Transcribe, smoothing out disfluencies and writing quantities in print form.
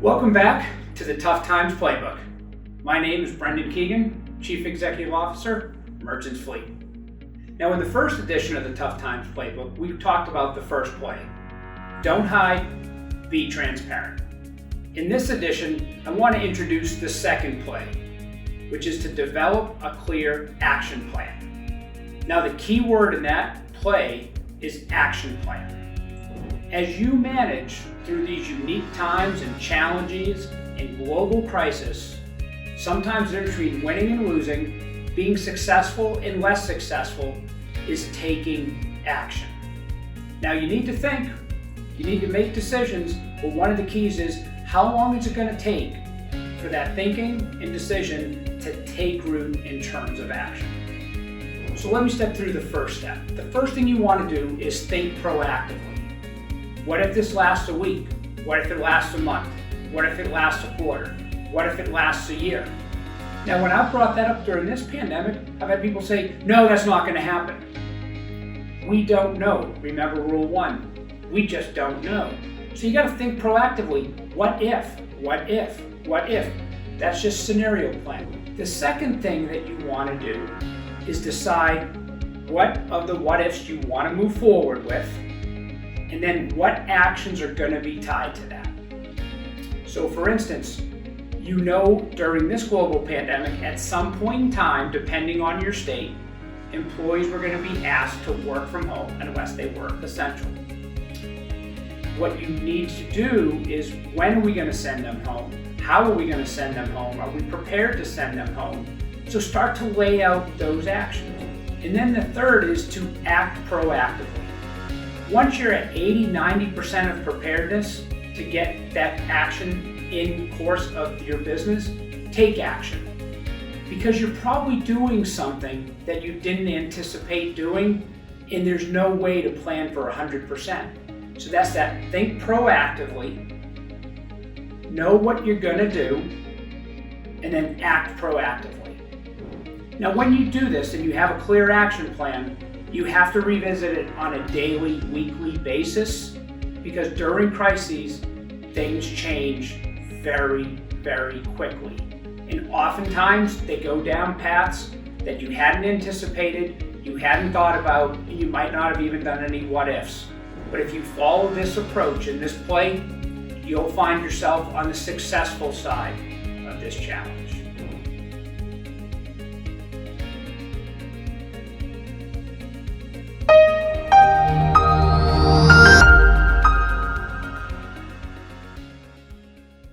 Welcome back to the Tough Times Playbook. My name is Brendan Keegan, Chief Executive Officer, Merchants Fleet. Now, in the first edition of the Tough Times Playbook, we talked about the first play. Don't hide, be transparent. In this edition, I want to introduce the second play, which is to develop a clear action plan. Now, the key word in that play is action plan. As you manage through these unique times and challenges and global crisis, sometimes in between winning and losing, being successful and less successful is taking action. Now you need to think, you need to make decisions, but one of the keys is how long is it going to take for that thinking and decision to take root in terms of action. So let me step through the first step. The first thing you want to do is think proactively. What if this lasts a week? What if it lasts a month? What if it lasts a quarter? What if it lasts a year? Now, when I've brought that up during this pandemic, I've had people say, no, that's not going to happen. We don't know. Remember rule 1, we just don't know. So you got to think proactively. What if? What if? What if? That's just scenario planning. The second thing that you want to do is decide what of the what ifs you want to move forward with, and then what actions are going to be tied to that. So for instance, you know during this global pandemic, at some point in time, depending on your state, employees were going to be asked to work from home unless they were essential. What you need to do is, when are we going to send them home? How are we going to send them home? Are we prepared to send them home? So start to lay out those actions. And then the third is to act proactively. Once you're at 80-90% of preparedness to get that action in course of your business, take action. Because you're probably doing something that you didn't anticipate doing, and there's no way to plan for 100%. So that's that. Think proactively, know what you're going to do, and then act proactively. Now, when you do this and you have a clear action plan, you have to revisit it on a daily, weekly basis, because during crises, things change very, very quickly. And oftentimes they go down paths that you hadn't anticipated, you hadn't thought about, and you might not have even done any what ifs. But if you follow this approach in this play, you'll find yourself on the successful side of this challenge.